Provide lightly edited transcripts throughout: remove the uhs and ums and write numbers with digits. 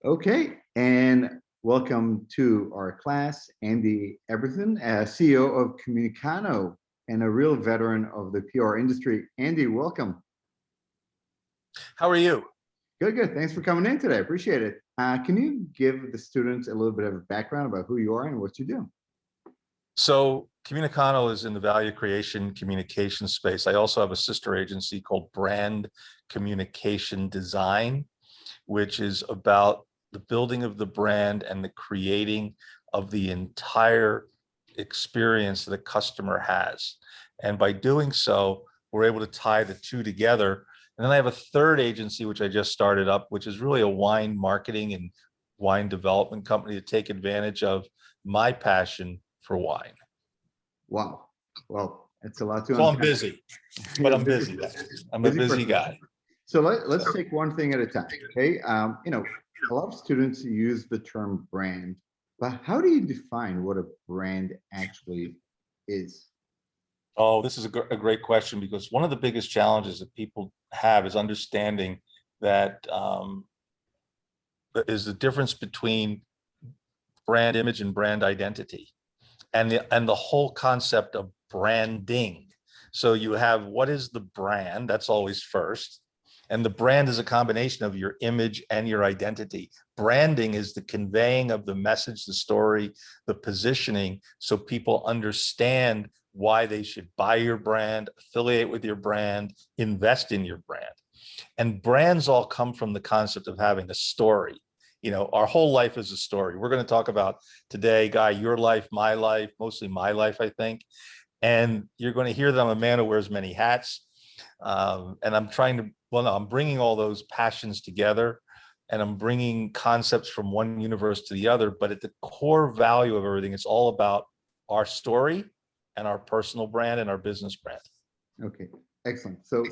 Okay, and welcome to our class, Andy Abramson, CEO of Comunicano and a real veteran of the PR industry. Andy, welcome. How are you? Good, good. Thanks for coming in today. Appreciate it. Can you give the students a little bit of a background about who you are and what you do? So Comunicano is in the value creation communication space. I also have a sister agency called Brand Communication Design, which is about the building of the brand and the creating of the entire experience that a customer has. And by doing so, we're able to tie the two together. And then I have a third agency, which I just started up, which is really a wine marketing and wine development company to take advantage of my passion for wine. Wow. Well, it's a lot to So I'm unpack. busy, but You're I'm busy. I'm a busy busy person. guy. So let's take one thing at a time. Okay. A lot of students use the term brand, but how do you define what a brand actually is? Oh, this is a great question, because one of the biggest challenges that people have is understanding that is the difference between brand image and brand identity, and the whole concept of branding. So you have, what is the brand? That's always first. And the brand is a combination of your image and your identity. Branding is the conveying of the message, the story, the positioning, so people understand why they should buy your brand, affiliate with your brand, invest in your brand. And brands all come from the concept of having a story. You know, our whole life is a story. We're going to talk about today, Guy, your life, my life, mostly my life, I think. And you're going to hear that I'm a man who wears many hats. And I'm trying to, well, no, I'm bringing all those passions together, and I'm bringing concepts from one universe to the other. But at the core value of everything, it's all about our story and our personal brand and our business brand. Okay, excellent. So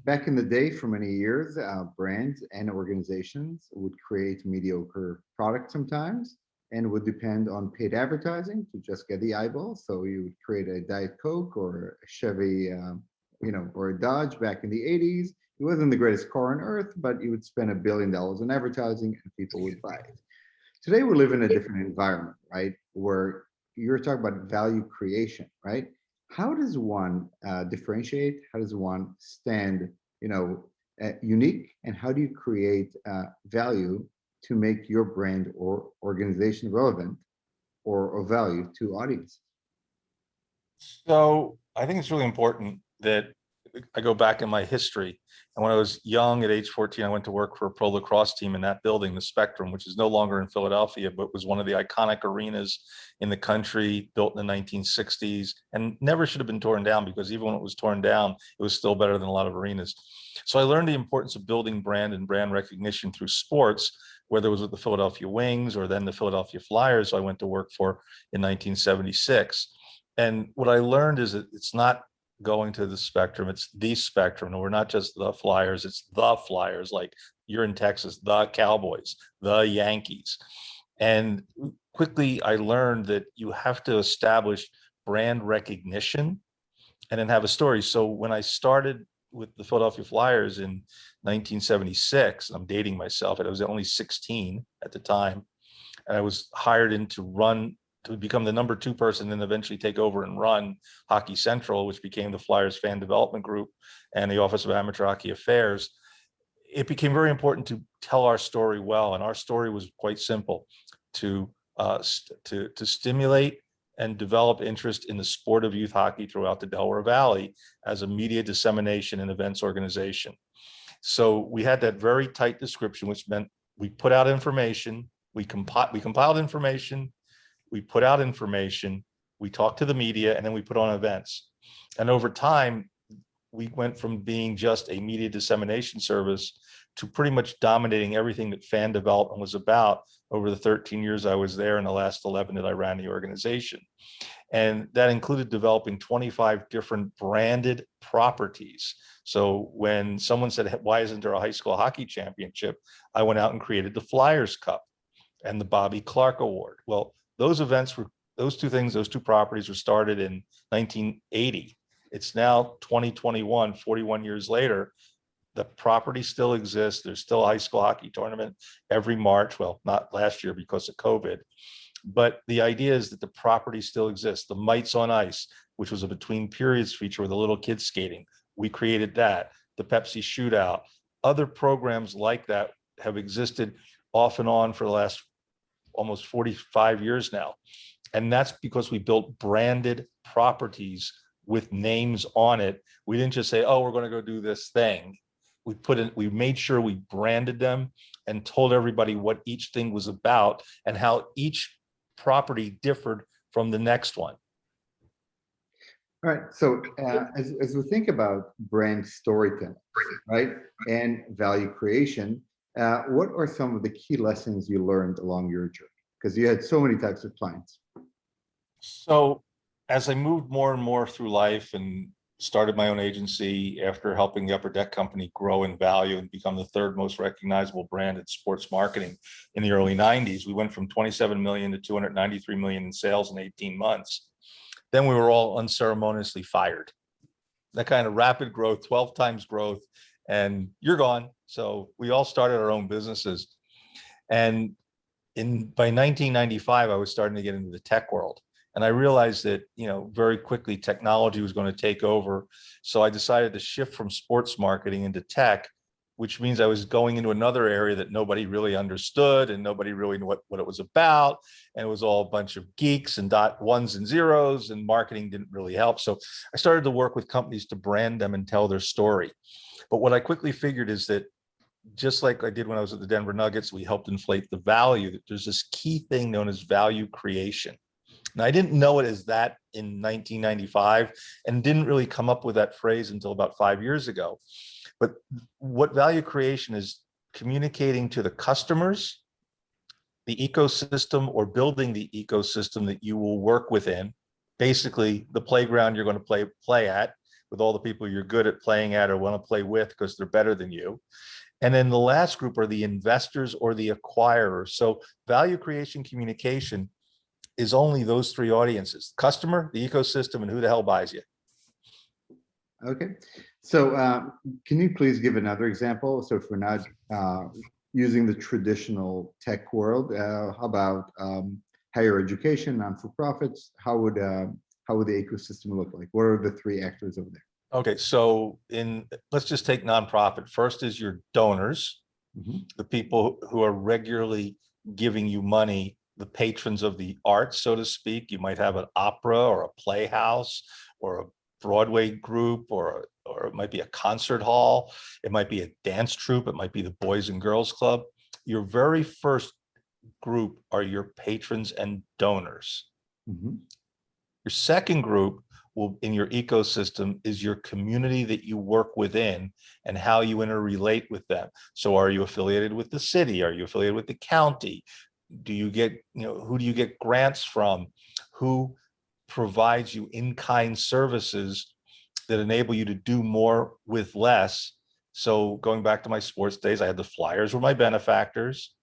back in the day, for many years, brands and organizations would create mediocre products sometimes and would depend on paid advertising to just get the eyeballs. So you would create a Diet Coke or a Chevy, or a Dodge back in the 80s. It wasn't the greatest car on earth, but you would spend $1 billion in advertising and people would buy it. Today, we live in a different environment, right? Where you're talking about value creation, right? How does one differentiate? How does one stand, unique? And how do you create value to make your brand or organization relevant or of value to audience? So I think it's really important that I go back in my history. And when I was young, at age 14, I went to work for a pro lacrosse team in that building, the Spectrum, which is no longer in Philadelphia, but was one of the iconic arenas in the country, built in the 1960s, and never should have been torn down, because even when it was torn down, it was still better than a lot of arenas. So I learned the importance of building brand and brand recognition through sports, whether it was with the Philadelphia Wings or then the Philadelphia Flyers, I went to work for in 1976. And what I learned is that it's not going to the Spectrum, it's the Spectrum. And we're not just the Flyers, it's the Flyers, like you're in Texas, the Cowboys, the Yankees. And quickly I learned that you have to establish brand recognition and then have a story. So when I started with the Philadelphia Flyers in 1976, I'm dating myself, and I was only 16 at the time, and I was hired in to become the number 2 person, and eventually take over and run Hockey Central, which became the Flyers Fan Development Group and the Office of Amateur Hockey Affairs. It became very important to tell our story well, and our story was quite simple: to to stimulate and develop interest in the sport of youth hockey throughout the Delaware Valley as a media dissemination and events organization. So we had that very tight description, which meant we put out information, we compiled information, we put out information, we talked to the media, and then we put on events. And over time, we went from being just a media dissemination service to pretty much dominating everything that fan development was about over the 13 years I was there, and the last 11 that I ran the organization. And that included developing 25 different branded properties. So when someone said, why isn't there a high school hockey championship? I went out and created the Flyers Cup and the Bobby Clark Award. Well, those events were, those two properties were started in 1980. It's now 2021, 41 years later. The property still exists. There's still a high school hockey tournament every March. Well, not last year because of COVID. But the idea is that the property still exists. The Mites on Ice, which was a between periods feature with the little kids skating, we created that. The Pepsi Shootout, other programs like that have existed off and on for the last almost 45 years now. And that's because we built branded properties with names on it. We didn't just say, oh, we're going to go do this thing. We made sure we branded them and told everybody what each thing was about and how each property differed from the next one. All right. So as we think about brand storytelling, right, and value creation, what are some of the key lessons you learned along your journey? Because you had so many types of clients. So as I moved more and more through life and started my own agency after helping the Upper Deck Company grow in value and become the third most recognizable brand in sports marketing in the early 90s, we went from 27 million to 293 million in sales in 18 months. Then we were all unceremoniously fired. That kind of rapid growth, 12 times growth, and you're gone. So we all started our own businesses. And by 1995, I was starting to get into the tech world. And I realized that, very quickly technology was going to take over. So I decided to shift from sports marketing into tech, which means I was going into another area that nobody really understood and nobody really knew what it was about. And it was all a bunch of geeks and ones and zeros, and marketing didn't really help. So I started to work with companies to brand them and tell their story. But what I quickly figured is that just like I did when I was at the Denver Nuggets, we helped inflate the value. There's this key thing known as value creation. Now, I didn't know it as that in 1995 and didn't really come up with that phrase until about 5 years ago. But what value creation is: communicating to the customers, the ecosystem, or building the ecosystem that you will work within. Basically, the playground you're going to play at with all the people you're good at playing at or want to play with because they're better than you. And then the last group are the investors or the acquirers. So value creation communication is only those three audiences: customer, the ecosystem, and who the hell buys you. Okay. So can you please give another example? So if we're not using the traditional tech world, how about higher education, non-for-profits? How would the ecosystem look like? What are the three actors over there? Okay, so let's just take nonprofit. First is your donors, the people who are regularly giving you money, the patrons of the arts, so to speak. You might have an opera or a playhouse or a Broadway group, or it might be a concert hall. It might be a dance troupe. It might be the Boys and Girls Club. Your very first group are your patrons and donors. Your second group in your ecosystem is your community that you work within and how you interrelate with them. So are you affiliated with the city? Are you affiliated with the county? Do you get, who do you get grants from? Who provides you in-kind services that enable you to do more with less? So going back to my sports days, I had the Flyers were my benefactors.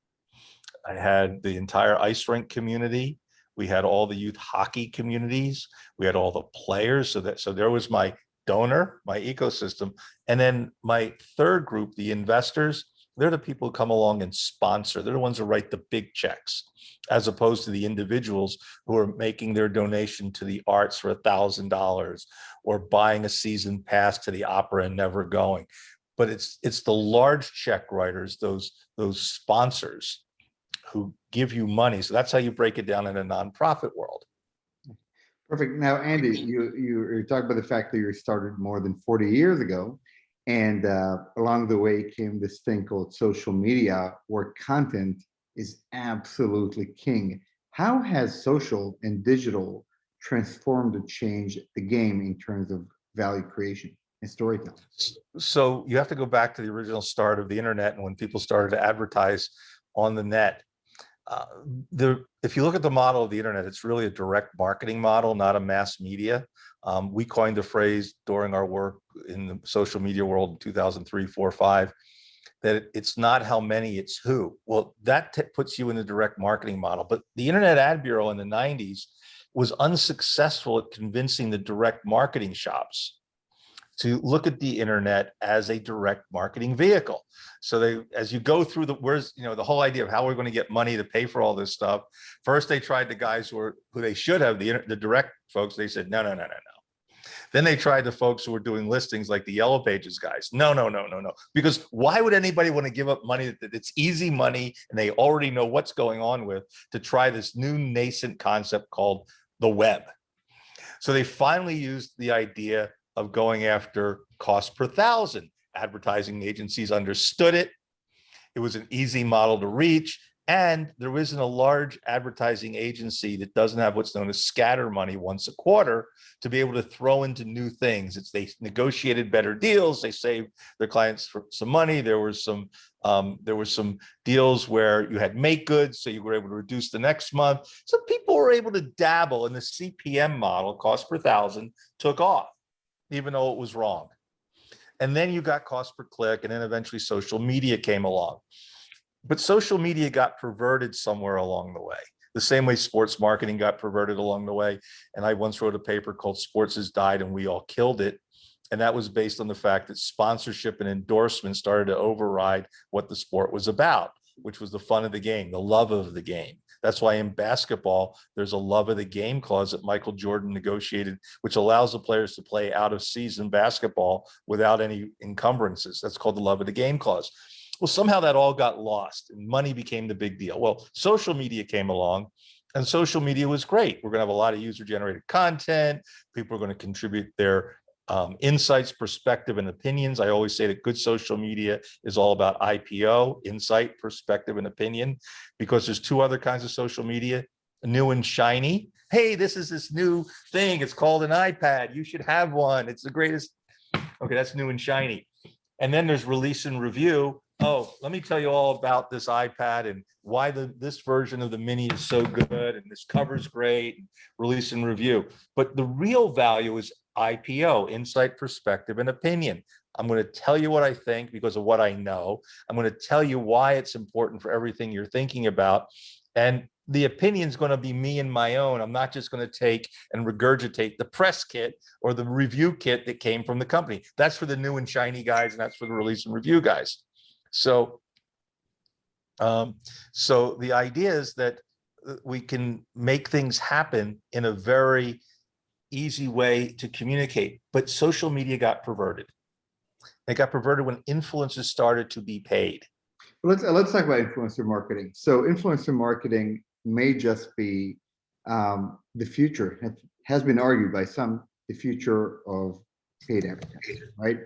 I had the entire ice rink community. We had all the youth hockey communities. We had all the players. So there was my donor, my ecosystem. And then my third group, the investors, they're the people who come along and sponsor. They're the ones who write the big checks, as opposed to the individuals who are making their donation to the arts for $1,000 or buying a season pass to the opera and never going. But it's the large check writers, those sponsors, who give you money. So that's how you break it down in a nonprofit world. Perfect. Now, Andy, you talked about the fact that you started more than 40 years ago, and along the way came this thing called social media, where content is absolutely king. How has social and digital transformed and changed the game in terms of value creation and storytelling? So you have to go back to the original start of the internet and when people started to advertise on the net. If you look at the model of the internet, it's really a direct marketing model, not a mass media. We coined the phrase during our work in the social media world in 2003, 4, 5, that it's not how many, it's who. Well, that puts you in the direct marketing model. But the Internet Ad Bureau in the 90s was unsuccessful at convincing the direct marketing shops to look at the internet as a direct marketing vehicle. So they, as you go through the, where's, you know, the whole idea of how we're going to get money to pay for all this stuff. First, they tried the guys who they should have, the direct folks. They said, no, no, no, no, no. Then they tried the folks who were doing listings like the Yellow Pages guys. No, no, no, no, no. Because why would anybody want to give up money that it's easy money and they already know what's going on with, to try this new nascent concept called the web? So they finally used the idea of going after cost per thousand. Advertising agencies understood it. It was an easy model to reach. And there isn't a large advertising agency that doesn't have what's known as scatter money once a quarter to be able to throw into new things. They negotiated better deals. They saved their clients for some money. There were some deals where you had make goods, so you were able to reduce the next month. So people were able to dabble in the CPM model, cost per thousand, took off, even though it was wrong. And then you got cost per click, and then eventually social media came along. But social media got perverted somewhere along the way, the same way sports marketing got perverted along the way. And I once wrote a paper called Sports Has Died and We All Killed It. And that was based on the fact that sponsorship and endorsement started to override what the sport was about, which was the fun of the game, the love of the game. That's why in basketball, there's a love of the game clause that Michael Jordan negotiated, which allows the players to play out of season basketball without any encumbrances. That's called the love of the game clause. Well, somehow that all got lost and money became the big deal. Well, social media came along and social media was great. We're going to have a lot of user generated content. People are going to contribute their insights, perspective, and opinions. I always say that good social media is all about IPO, insight, perspective, and opinion, because there's two other kinds of social media, new and shiny. Hey, this is this new thing. It's called an iPad. You should have one. It's the greatest. Okay, that's new and shiny. And then there's release and review. Oh, let me tell you all about this iPad and why this version of the mini is so good and this cover's great, release and review. But the real value is IPO, insight, perspective, and opinion. I'm going to tell you what I think because of what I know. I'm going to tell you why it's important for everything you're thinking about. And the opinion is going to be me and my own. I'm not just going to take and regurgitate the press kit or the review kit that came from the company. That's for the new and shiny guys, and that's for the release and review guys. So the idea is that we can make things happen in a very easy way to communicate, but social media got perverted. It got perverted when influencers started to be paid. Let's talk about influencer marketing. So influencer marketing may just be the future. It has been argued by some, the future of paid advertising, right?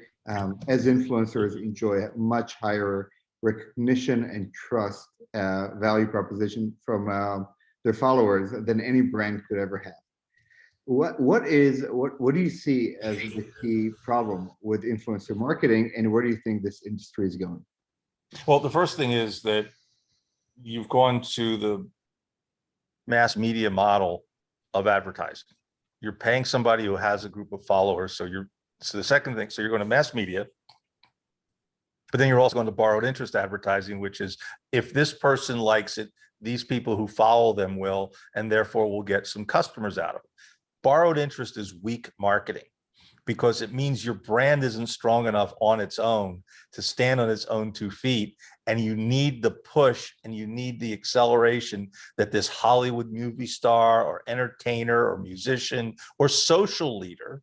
As influencers enjoy a much higher recognition and trust value proposition from their followers than any brand could ever have. What do you see as the key problem with influencer marketing, and where do you think this industry is going? Well, the first thing is that you've gone to the mass media model of advertising. You're paying somebody who has a group of followers. So the second thing, so you're going to mass media, but then you're also going to borrowed interest advertising, which is if this person likes it, these people who follow them will, and therefore will get some customers out of it. Borrowed interest is weak marketing because it means your brand isn't strong enough on its own to stand on its own 2 feet. And you need the push and you need the acceleration that this Hollywood movie star or entertainer or musician or social leader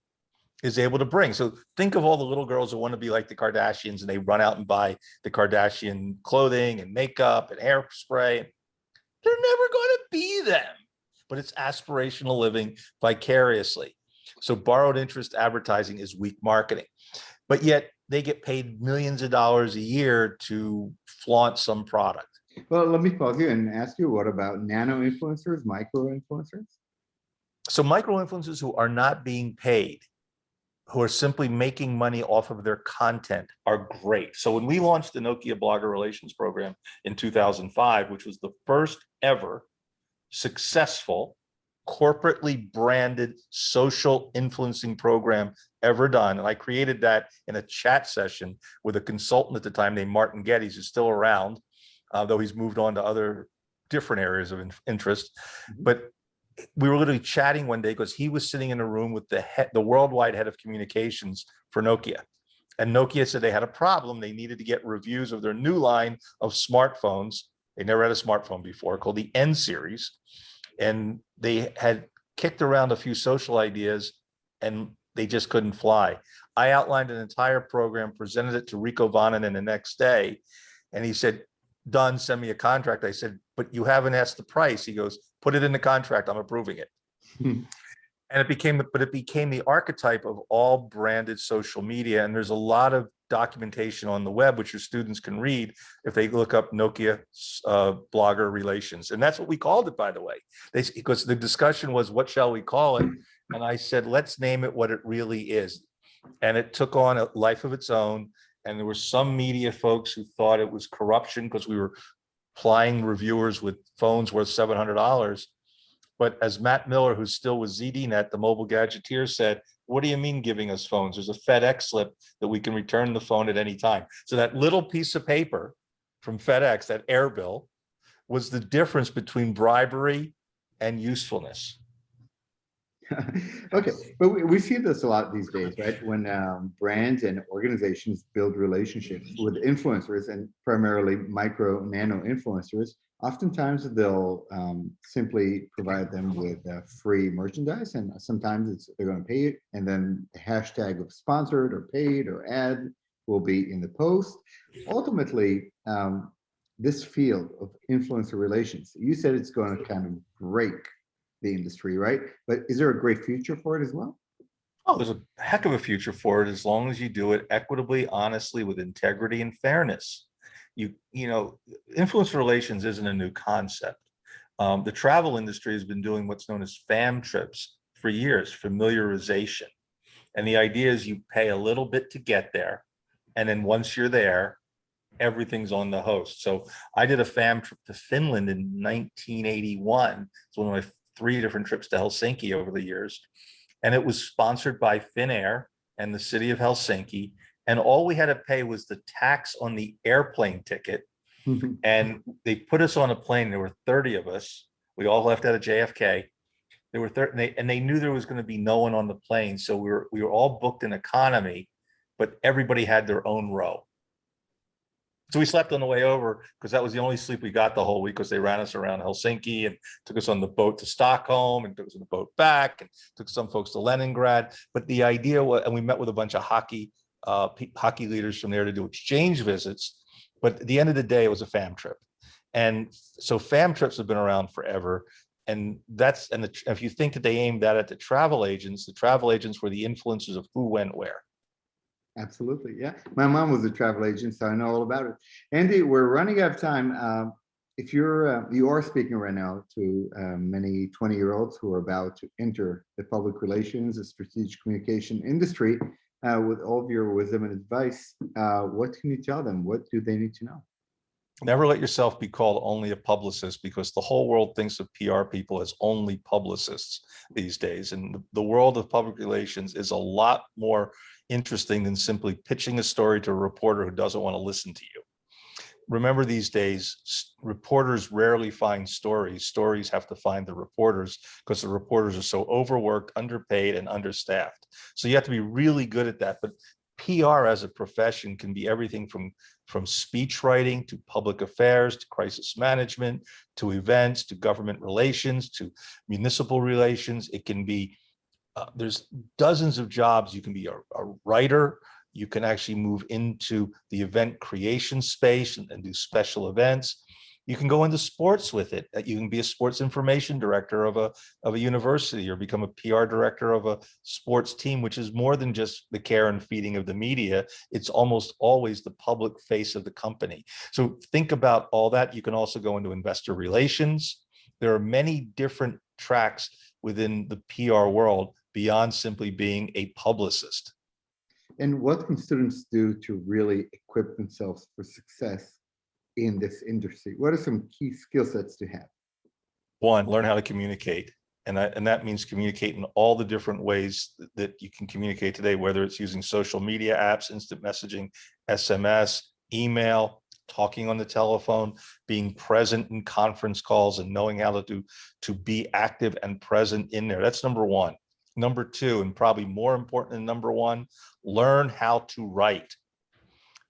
is able to bring. So think of all the little girls who want to be like the Kardashians and they run out and buy the Kardashian clothing and makeup and hairspray. They're never going to be them, but it's aspirational living vicariously. So borrowed interest advertising is weak marketing, but yet they get paid millions of dollars a year to flaunt some product. Well, let me pause you and ask you, what about nano influencers, micro influencers? So micro influencers who are not being paid, who are simply making money off of their content, are great. So when we launched the Nokia Blogger Relations Program in 2005, which was the first ever successful corporately branded social influencing program ever done. And I created that in a chat session with a consultant at the time named Martin Geddes, who's still around, though he's moved on to other different areas of interest. But we were literally chatting one day because he was sitting in a room with the worldwide head of communications for Nokia. And Nokia said they had a problem. They needed to get reviews of their new line of smartphones. They never had a smartphone before, called the N series. And they had kicked around a few social ideas and they just couldn't fly. I outlined an entire program, presented it to Rico Vonanen the next day. And he said, done, send me a contract. I said, but you haven't asked the price. He goes, put it in the contract, I'm approving it. And it became the archetype of all branded social media. And there's a lot of documentation on the web, which your students can read if they look up Nokia blogger relations. And that's what we called it, by the way. Because the discussion was, what shall we call it? And I said, let's name it what it really is. And it took on a life of its own. And there were some media folks who thought it was corruption because we were plying reviewers with phones worth $700. But as Matt Miller, who's still with ZDNet, the mobile gadgeteer, said, what do you mean giving us phones? There's a FedEx slip that we can return the phone at any time. So that little piece of paper from FedEx, that air bill, was the difference between bribery and usefulness. Okay, but we see this a lot these days, right? When brands and organizations build relationships with influencers, and primarily micro nano influencers, oftentimes they'll simply provide them with free merchandise, and sometimes they're going to pay it, and then the hashtag of sponsored or paid or ad will be in the post. Ultimately, this field of influencer relations, you said it's going to kind of break the industry, right? But is there a great future for it as well? Oh, there's a heck of a future for it as long as you do it equitably, honestly, with integrity and fairness. You know, influencer relations isn't a new concept. The travel industry has been doing what's known as fam trips for years, familiarization. And the idea is you pay a little bit to get there. And then once you're there, everything's on the host. So I did a fam trip to Finland in 1981. It's one of my 3 different trips to Helsinki over the years. And it was sponsored by Finnair and the city of Helsinki. And all we had to pay was the tax on the airplane ticket. And they put us on a plane. There were 30 of us. We all left out of JFK. There were 30, and they knew there was going to be no one on the plane. So we were all booked in economy, but everybody had their own row. So we slept on the way over because that was the only sleep we got the whole week, because they ran us around Helsinki and took us on the boat to Stockholm and took us on the boat back and took some folks to Leningrad. But the idea was, and we met with a bunch of hockey leaders from there to do exchange visits. But at the end of the day, it was a fam trip. And so fam trips have been around forever. And if you think that they aimed that at the travel agents were the influencers of who went where. Absolutely, yeah. My mom was a travel agent, so I know all about it. Andy, we're running out of time. If you are speaking right now to many 20-year-olds who are about to enter the public relations, the strategic communication industry, with all of your wisdom and advice, what can you tell them? What do they need to know? Never let yourself be called only a publicist, because the whole world thinks of PR people as only publicists these days. And the world of public relations is a lot more interesting than simply pitching a story to a reporter who doesn't want to listen to you. Remember, these days, reporters rarely find stories. Stories have to find the reporters, because the reporters are so overworked, underpaid, and understaffed. So you have to be really good at that. But PR as a profession can be everything from speech writing to public affairs to crisis management to events to government relations to municipal relations. It can be there's dozens of jobs. You can be a writer. You can actually move into the event creation space and do special events. You can go into sports with it. You can be a sports information director of a university, or become a PR director of a sports team, which is more than just the care and feeding of the media. It's almost always the public face of the company. So think about all that. You can also go into investor relations. There are many different tracks within the PR world beyond simply being a publicist. And what can students do to really equip themselves for success in this industry? What are some key skill sets to have? One, learn how to communicate. And that means communicate in all the different ways that you can communicate today, whether it's using social media apps, instant messaging, SMS, email, talking on the telephone, being present in conference calls, and knowing how to be active and present in there. That's number one. Number two, and probably more important than number one, learn how to write.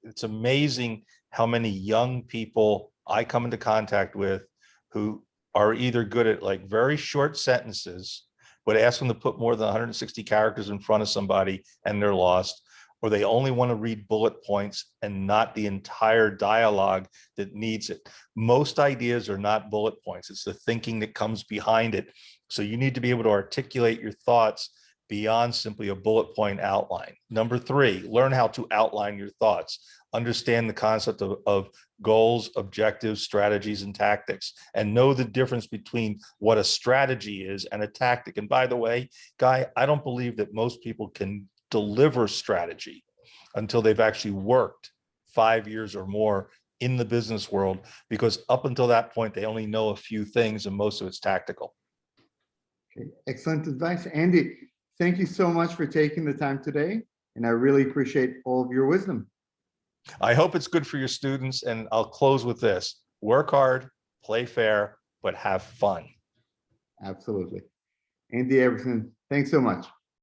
It's amazing how many young people I come into contact with who are either good at like very short sentences, but ask them to put more than 160 characters in front of somebody and they're lost, or they only want to read bullet points and not the entire dialogue that needs it. Most ideas are not bullet points. It's the thinking that comes behind it. So you need to be able to articulate your thoughts beyond simply a bullet point outline. Number three, learn how to outline your thoughts. Understand the concept of goals, objectives, strategies, and tactics, and know the difference between what a strategy is and a tactic. And by the way, Guy, I don't believe that most people can deliver strategy until they've actually worked 5 years or more in the business world, because up until that point, they only know a few things and most of it's tactical. Okay, excellent advice. Andy, thank you so much for taking the time today, and I really appreciate all of your wisdom. I hope it's good for your students, and I'll close with this. Work hard, play fair, but have fun. Absolutely. Andy Abramson, thanks so much.